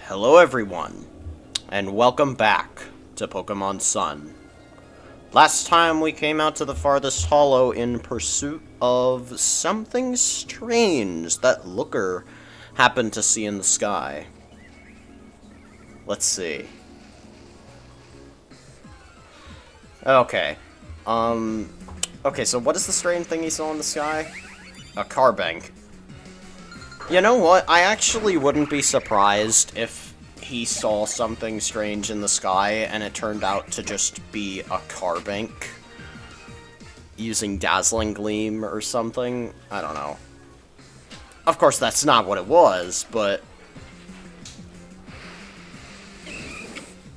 Hello everyone, and welcome back to Pokémon Sun. Last time we came out to the farthest hollow in pursuit of something strange that Looker happened to see in the sky. Let's see. Okay. Okay, so what is the strange thing he saw in the sky? A car bank. You know what? I actually wouldn't be surprised if he saw something strange in the sky and it turned out to just be a car bank using dazzling gleam or something. I don't know. Of course, that's not what it was, but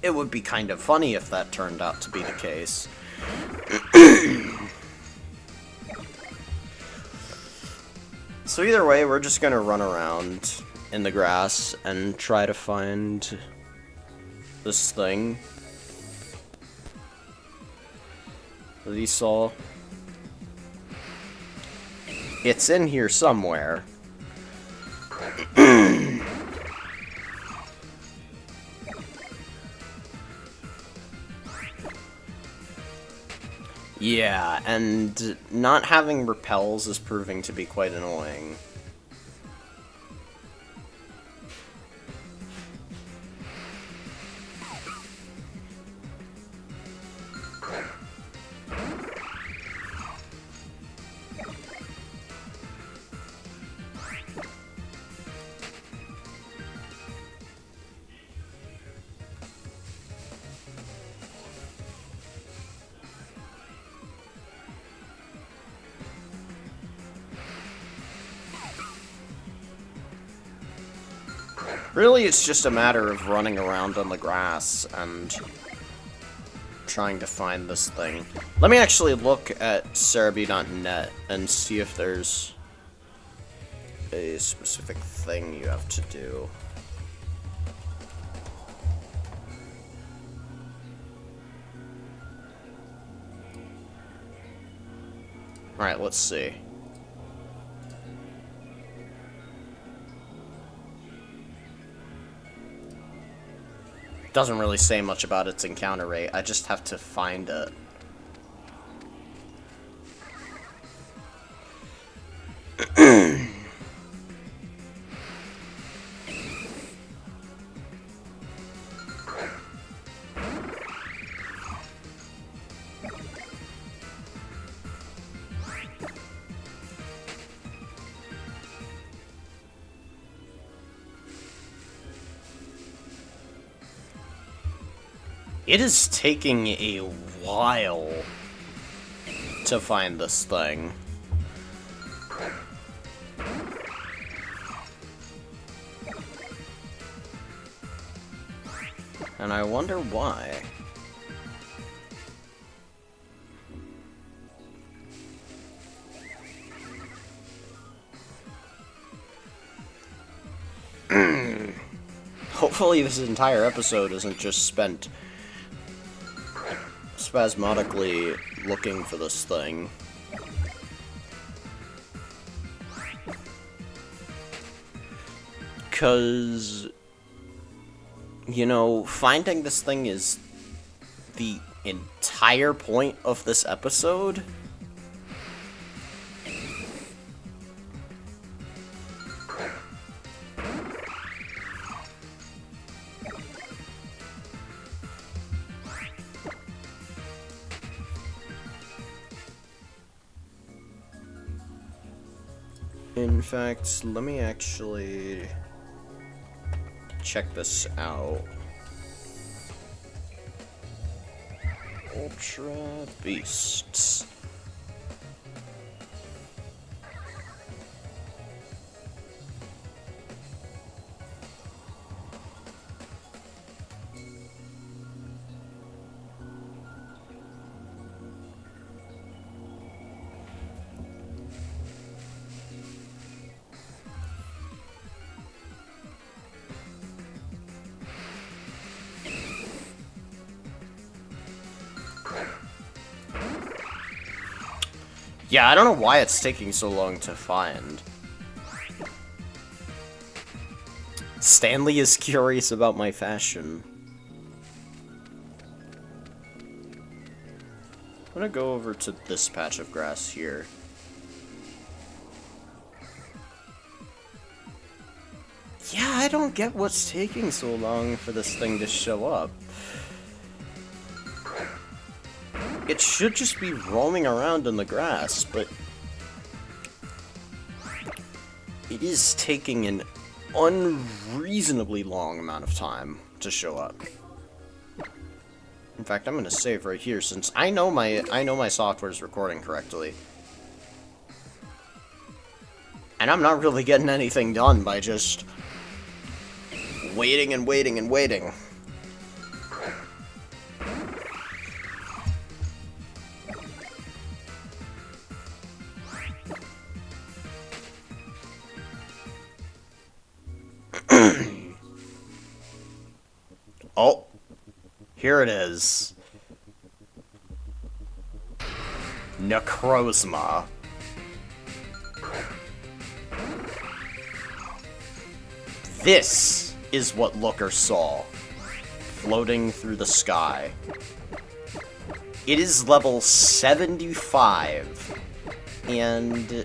it would be kind of funny if that turned out to be the case. So either way, we're just gonna run around in the grass and try to find this thing that he saw. It's in here somewhere. Yeah, and not having repels is proving to be quite annoying. Really, it's just a matter of running around on the grass and trying to find this thing. Let me actually look at Cerebi.net and see if there's a specific thing you have to do. Alright, let's see. Doesn't really say much about its encounter rate. I just have to find it. It is taking a while to find this thing. And I wonder why. Hopefully this entire episode isn't just spent spasmodically looking for this thing. Because, you know, finding this thing is the entire point of this episode. In fact, let me actually check this out. Ultra Beasts. Yeah, I don't know why it's taking so long to find. Stanley is curious about my fashion. I'm gonna go over to this patch of grass here. Yeah, I don't get what's taking so long for this thing to show up. It should just be roaming around in the grass, but it is taking an unreasonably long amount of time to show up. In fact, I'm gonna save right here since I know my software's recording correctly. And I'm not really getting anything done by just waiting and waiting and waiting. Oh, here it is. Necrozma. This is what Looker saw, floating through the sky. It is level 75, and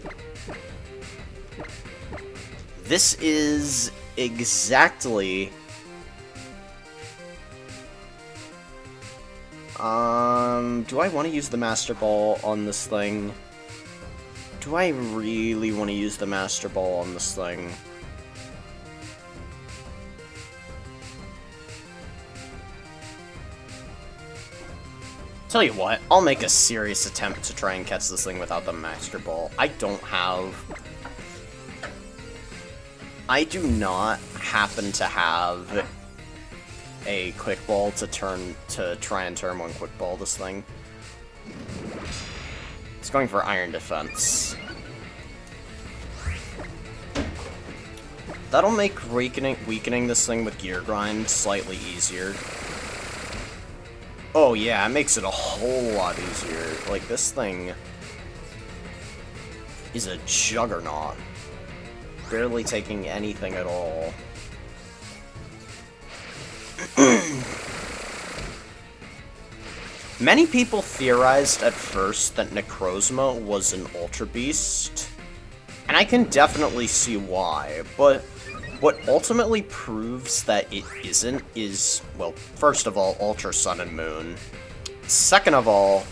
this is exactly... do I want to use the Master Ball on this thing? Do I really want to use the Master Ball on this thing? Tell you what, I'll make a serious attempt to try and catch this thing without the Master Ball. I do not happen to have a Quick Ball to try and turn one Quick Ball this thing. It's going for Iron Defense. That'll make weakening this thing with Gear Grind slightly easier. Oh yeah, it makes it a whole lot easier. Like, this thing is a juggernaut. Barely taking anything at all. Many people theorized at first that Necrozma was an Ultra Beast, and I can definitely see why, but what ultimately proves that it isn't is, well, first of all, Ultra Sun and Moon. Second of all,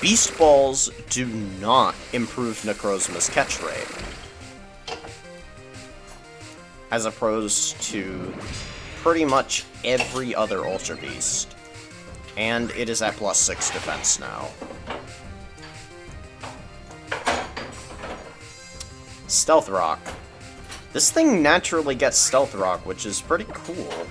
Beast Balls do not improve Necrozma's catch rate, as opposed to pretty much every other Ultra Beast. And it is at +6 defense now. Stealth Rock. This thing naturally gets Stealth Rock, which is pretty cool.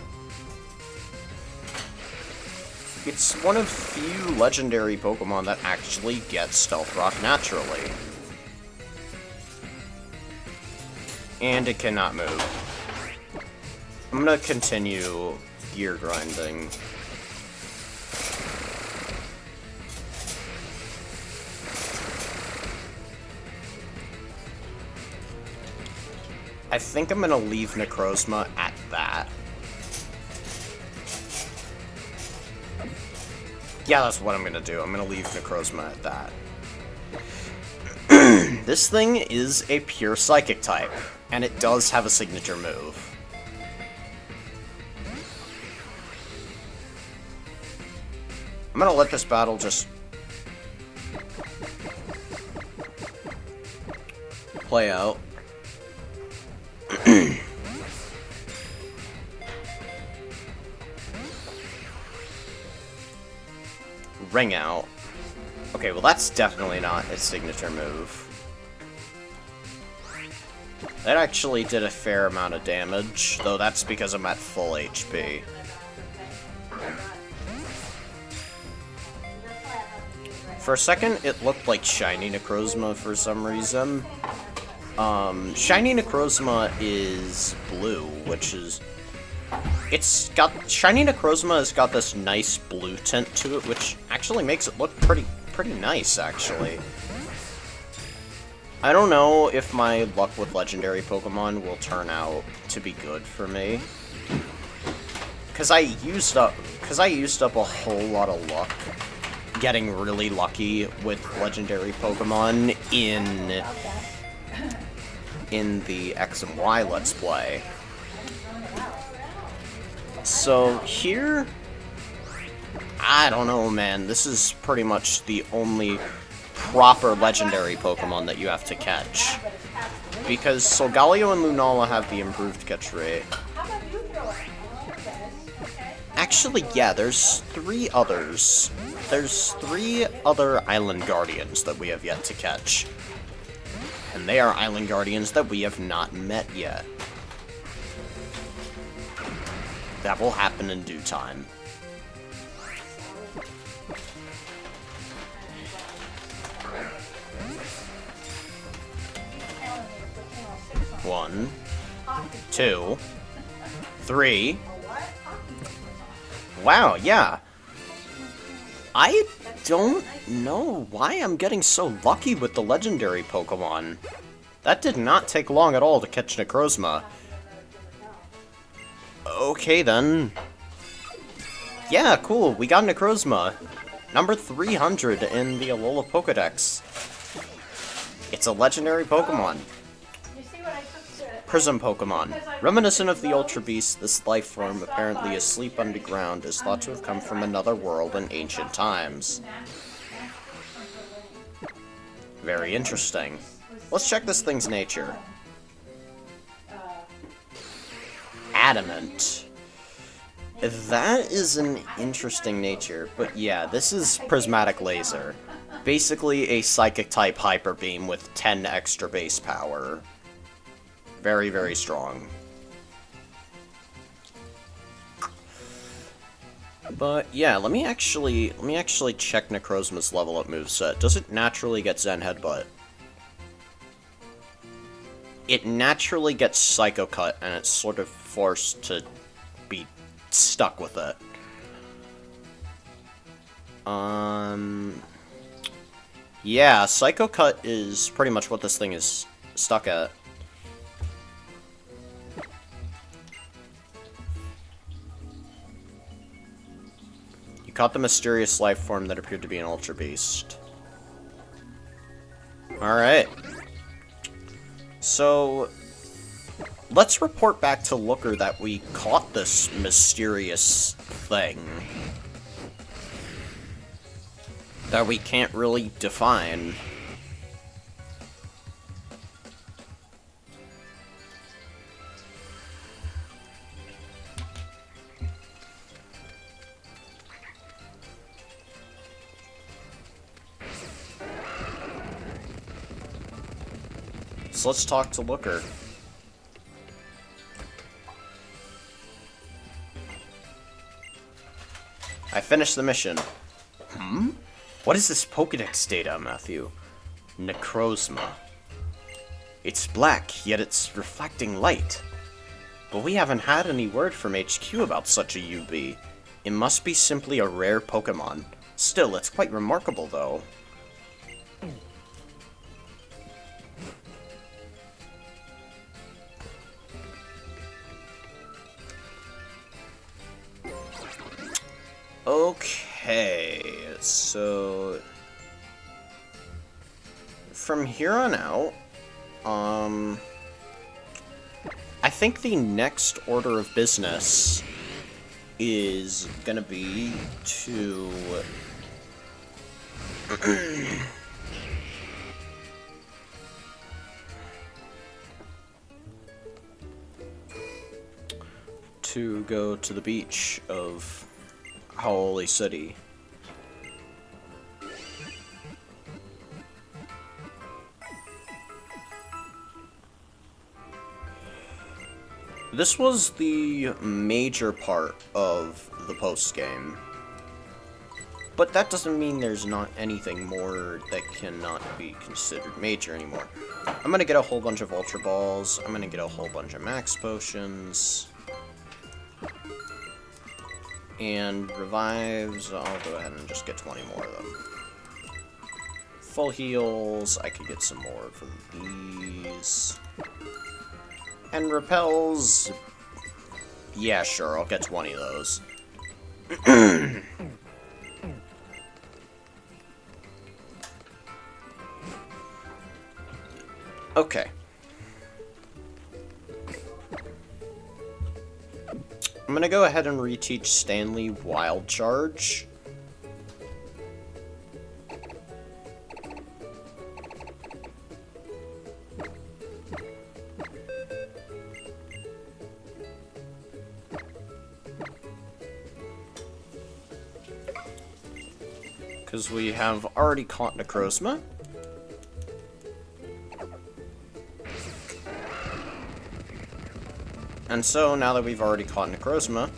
It's one of few legendary Pokemon that actually gets Stealth Rock naturally. And it cannot move. I'm gonna continue Gear Grinding. I think I'm gonna leave Necrozma at that. Yeah, that's what I'm gonna do. I'm gonna leave Necrozma at that. This thing is a pure Psychic type, and it does have a signature move. I'm gonna let this battle just play out. Ring Out. Okay, well that's definitely not its signature move. That actually did a fair amount of damage, though that's because I'm at full HP. For a second, it looked like Shiny Necrozma for some reason. Shiny Necrozma is blue, which is... Shiny Necrozma has got this nice blue tint to it, which actually makes it look pretty nice, actually. I don't know if my luck with legendary Pokemon will turn out to be good for me. Cause I used up a whole lot of luck getting really lucky with legendary Pokemon in the X and Y Let's Play. So here, I don't know, man. This is pretty much the only proper legendary Pokemon that you have to catch. Because Solgaleo and Lunala have the improved catch rate. Actually, yeah, there's 3 others. There's 3 other Island Guardians that we have yet to catch. And they are Island Guardians that we have not met yet. That will happen in due time. One, 2, 3. Wow, yeah. I don't know why I'm getting so lucky with the legendary Pokemon. That did not take long at all to catch Necrozma. Okay, then. Yeah, cool, we got Necrozma. Number 300 in the Alola Pokedex. It's a legendary Pokemon. Prism Pokemon. Reminiscent of the Ultra Beast, this life form, apparently asleep underground, is thought to have come from another world in ancient times. Very interesting. Let's check this thing's nature. Adamant. That is an interesting nature, but yeah, this is Prismatic Laser. Basically a Psychic-type Hyper Beam with 10 extra base power. Very, very strong. But yeah, let me actually check Necrozma's level up moveset. Does it naturally get Zen Headbutt? It naturally gets Psycho Cut, and it's sort of forced to be stuck with it. Yeah, Psycho Cut is pretty much what this thing is stuck at. Caught the mysterious life form that appeared to be an Ultra Beast. Alright. So, let's report back to Looker that we caught this mysterious thing that we can't really define. So let's talk to Looker. I finished the mission. What is this Pokedex data, Matthew? Necrozma. It's black, yet it's reflecting light. But we haven't had any word from HQ about such a UB. It must be simply a rare Pokemon. Still, it's quite remarkable, though. Okay, so from here on out, I think the next order of business is gonna be to to go to the beach of Holy City. This was the major part of the post-game. But that doesn't mean there's not anything more that cannot be considered major anymore. I'm gonna get a whole bunch of Ultra Balls, I'm gonna get a whole bunch of Max Potions, and Revives. I'll go ahead and just get 20 more of them. full heals. I could get some more from these. And repels. Yeah, sure, I'll get 20 of those. Okay. I'm gonna go ahead and reteach Stanley Wild Charge. Because we have already caught Necrozma. And so, now that we've already caught Necrozma,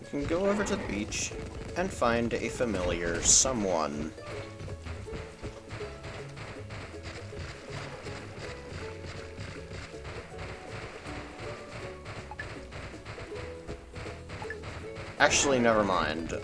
we can go over to the beach and find a familiar someone. Actually, never mind.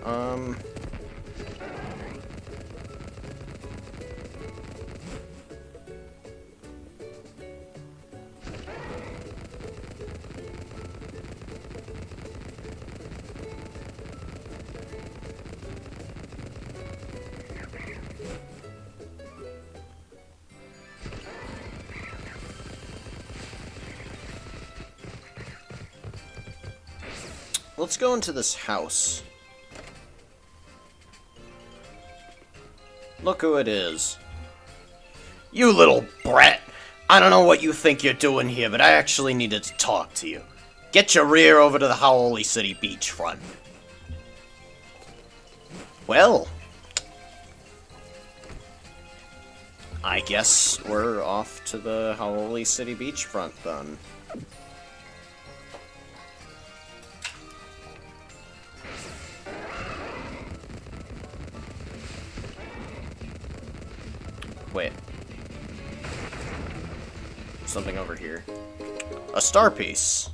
Let's go into this house. Look who it is. You little brat! I don't know what you think you're doing here, but I actually needed to talk to you. Get your rear over to the Howley City beachfront. Well, I guess we're off to the Howley City beachfront then. Wait. Something over here. A star piece.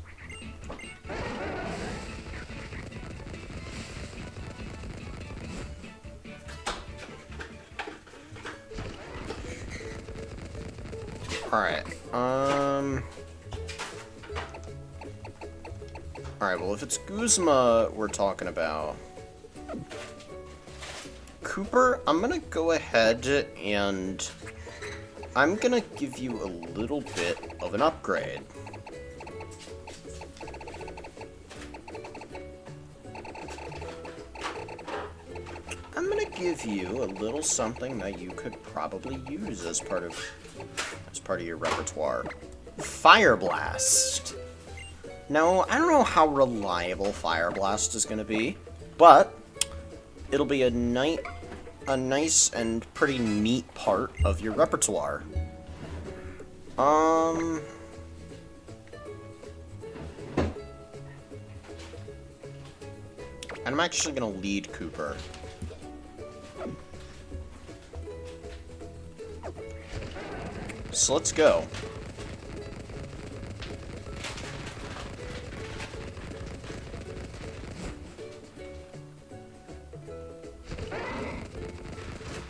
Alright, Alright, well, if it's Guzma we're talking about... Cooper, I'm gonna go ahead and... I'm gonna give you a little bit of an upgrade. I'm gonna give you a little something that you could probably use as part of your repertoire. Fire Blast. Now, I don't know how reliable Fire Blast is gonna be, but it'll be a nice and pretty neat part of your repertoire. And I'm actually gonna lead Cooper. So let's go.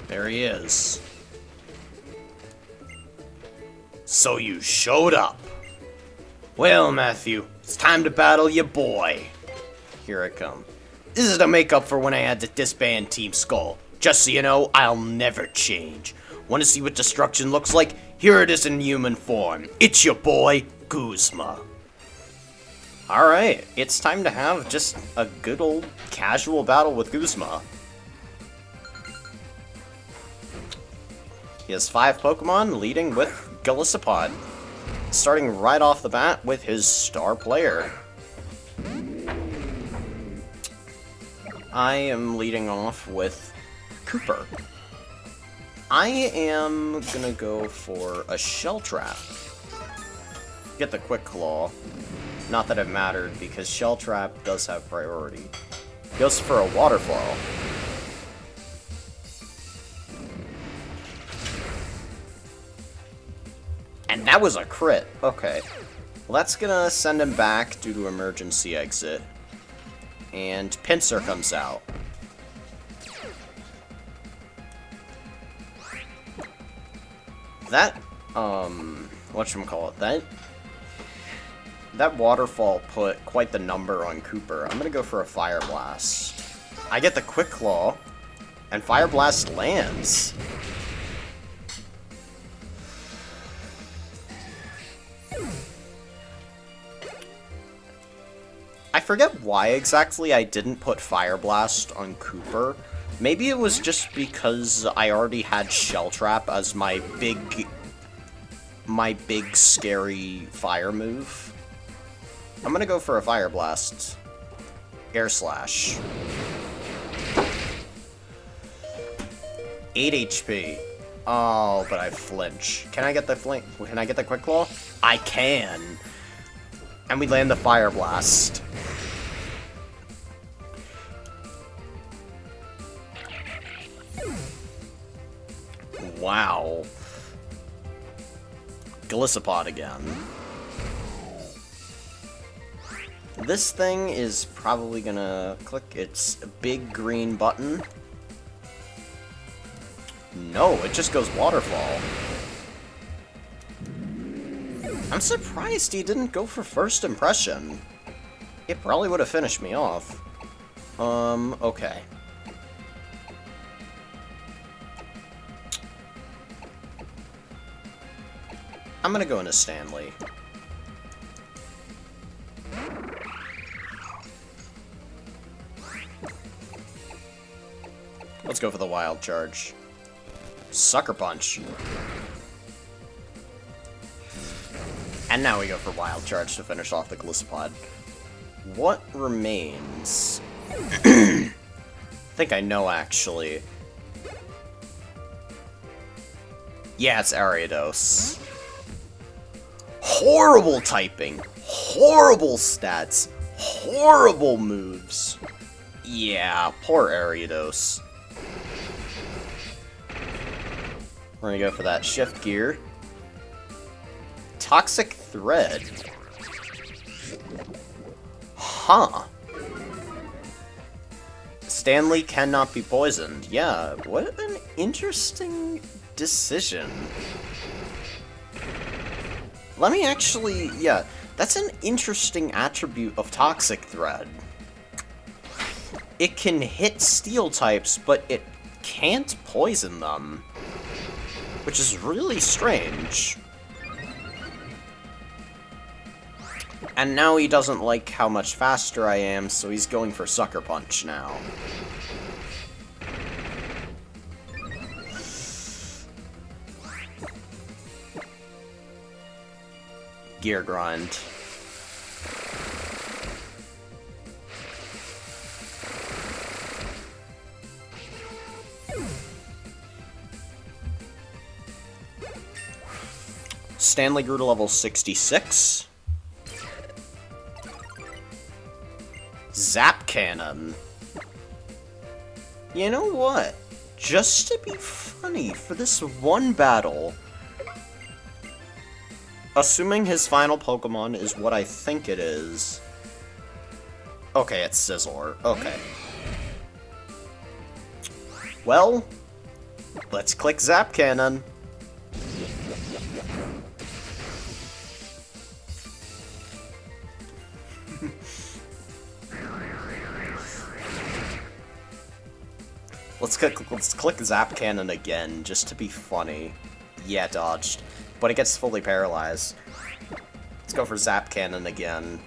There he is. So you showed up. Well, Matthew, it's time to battle your boy. Here I come. This is to make up for when I had to disband Team Skull. Just so you know, I'll never change. Want to see what destruction looks like? Here it is in human form. It's your boy, Guzma. Alright, it's time to have just a good old casual battle with Guzma. He has 5 Pokemon, leading with Golisopod. Starting right off the bat with his star player. I am leading off with Cooper. I am gonna go for a Shell Trap. Get the Quick Claw. Not that it mattered, because Shell Trap does have priority. Goes for a Waterfall. And that was a crit. Okay. Well, that's gonna send him back due to emergency exit. And Pinsir comes out. That, whatchamacallit, that waterfall put quite the number on Cooper. I'm gonna go for a Fire Blast. I get the Quick Claw, and Fire Blast lands. I forget why exactly I didn't put Fire Blast on Cooper. Maybe it was just because I already had Shell Trap as my big scary fire move. I'm gonna go for a Fire Blast. Air Slash. 8 HP. Oh, but I flinch. Can I get the Can I get the Quick Claw? I can. And we land the Fire Blast. Wow. Gliscopod again. This thing is probably gonna click its big green button. No, it just goes Waterfall. I'm surprised he didn't go for First Impression. It probably would have finished me off. Okay. I'm gonna go into Stanley. Let's go for the Wild Charge. Sucker Punch. And now we go for Wild Charge to finish off the Gliscopod. What remains? I think I know, actually. Yeah, it's Ariados. Horrible typing. Horrible stats. Horrible moves. Yeah, poor Ariados. We're gonna go for that Shift Gear. Toxic Thread. Huh. Stanley cannot be poisoned. Yeah, what an interesting decision. Let me actually, yeah, that's an interesting attribute of Toxic Thread. It can hit steel types, but it can't poison them. Which is really strange. And now he doesn't like how much faster I am, so he's going for Sucker Punch now. Gear Grind. Stanley grew to level 66. Zap Cannon. You know what? Just to be funny, for this one battle, assuming his final Pokemon is what I think it is. Okay, it's Scizor. Okay. Well, let's click Zap Cannon. Let's click Zap Cannon again, just to be funny. Yeah, dodged. But it gets fully paralyzed. Let's go for Zap Cannon again.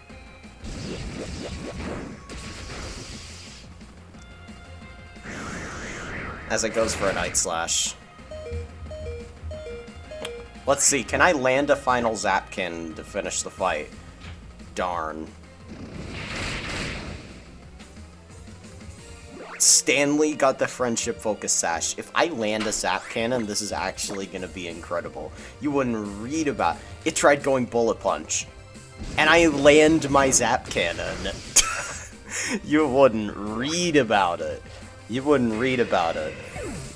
As it goes for a Night Slash. Let's see, can I land a final Zap Cannon to finish the fight? Darn. Stanley got the Friendship Focus Sash. If I land a Zap Cannon, this is actually going to be incredible. You wouldn't read about it. It tried going Bullet Punch. And I land my Zap Cannon. You wouldn't read about it. You wouldn't read about it.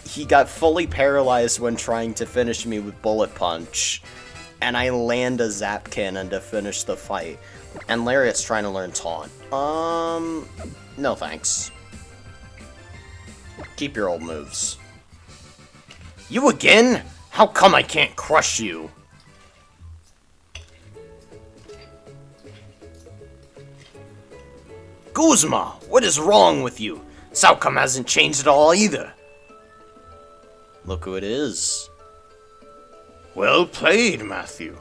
He got fully paralyzed when trying to finish me with Bullet Punch. And I land a Zap Cannon to finish the fight. And Lariat's trying to learn Taunt. No thanks. Keep your old moves. You again? How come I can't crush you? Guzma, what is wrong with you? This outcome hasn't changed at all either. Look who it is. Well played, Matthew.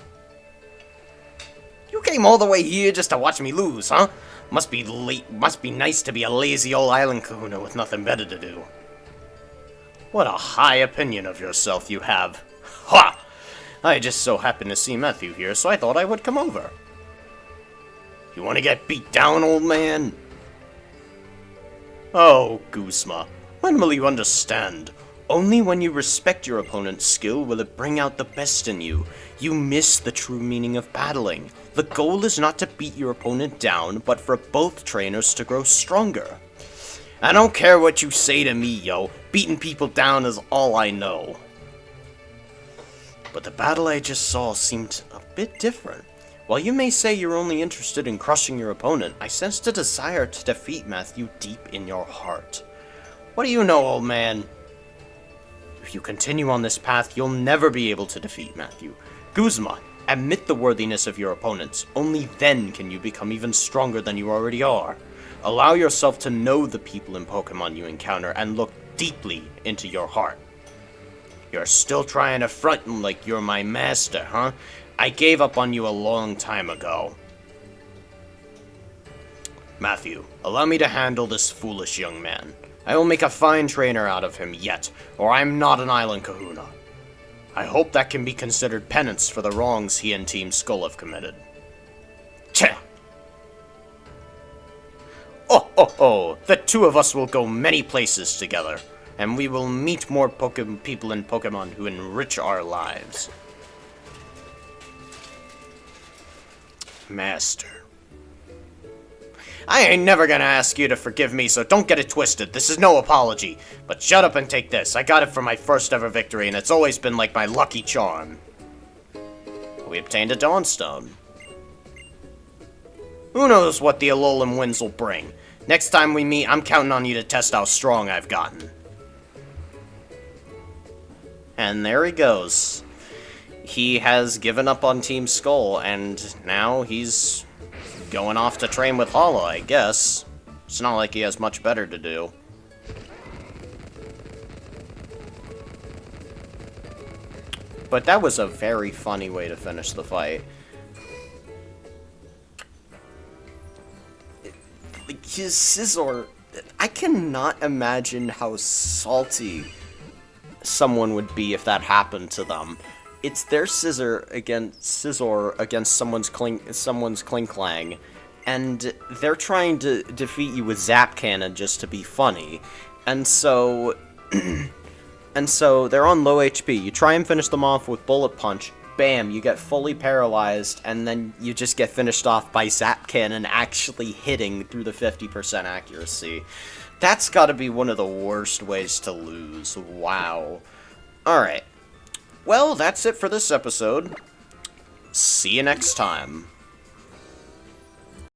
You came all the way here just to watch me lose, huh? Must be nice to be a lazy old island kahuna with nothing better to do. What a high opinion of yourself you have. Ha! I just so happened to see Matthew here, so I thought I would come over. You want to get beat down, old man? Oh, Guzma, when will you understand? Only when you respect your opponent's skill will it bring out the best in you. You miss the true meaning of battling. The goal is not to beat your opponent down, but for both trainers to grow stronger. I don't care what you say to me, yo. Beating people down is all I know. But the battle I just saw seemed a bit different. While you may say you're only interested in crushing your opponent, I sensed a desire to defeat Matthew deep in your heart. What do you know, old man? If you continue on this path, you'll never be able to defeat Matthew. Guzma, admit the worthiness of your opponents. Only then can you become even stronger than you already are. Allow yourself to know the people and Pokemon you encounter and look deeply into your heart. You're still trying to front like you're my master, huh? I gave up on you a long time ago. Matthew, allow me to handle this foolish young man. I will make a fine trainer out of him yet, or I'm not an island kahuna. I hope that can be considered penance for the wrongs he and Team Skull have committed. Tch! Oh, the two of us will go many places together, and we will meet more people in Pokemon who enrich our lives. Master. I ain't never gonna ask you to forgive me, so don't get it twisted. This is no apology. But shut up and take this. I got it for my first ever victory, and it's always been like my lucky charm. We obtained a Dawnstone. Who knows what the Alolan winds will bring. Next time we meet, I'm counting on you to test how strong I've gotten. And there he goes. He has given up on Team Skull, and now he's going off to train with Hala, I guess. It's not like he has much better to do. But that was a very funny way to finish the fight. Like, his Scizor, I cannot imagine how salty someone would be if that happened to them. It's their Scizor against someone's Klinklang, and they're trying to defeat you with Zap Cannon just to be funny. And so they're on low HP. You try and finish them off with Bullet Punch, bam, you get fully paralyzed, and then you just get finished off by Zap Cannon actually hitting through the 50% accuracy. That's gotta be one of the worst ways to lose. Wow. Alright. Well, that's it for this episode. See you next time.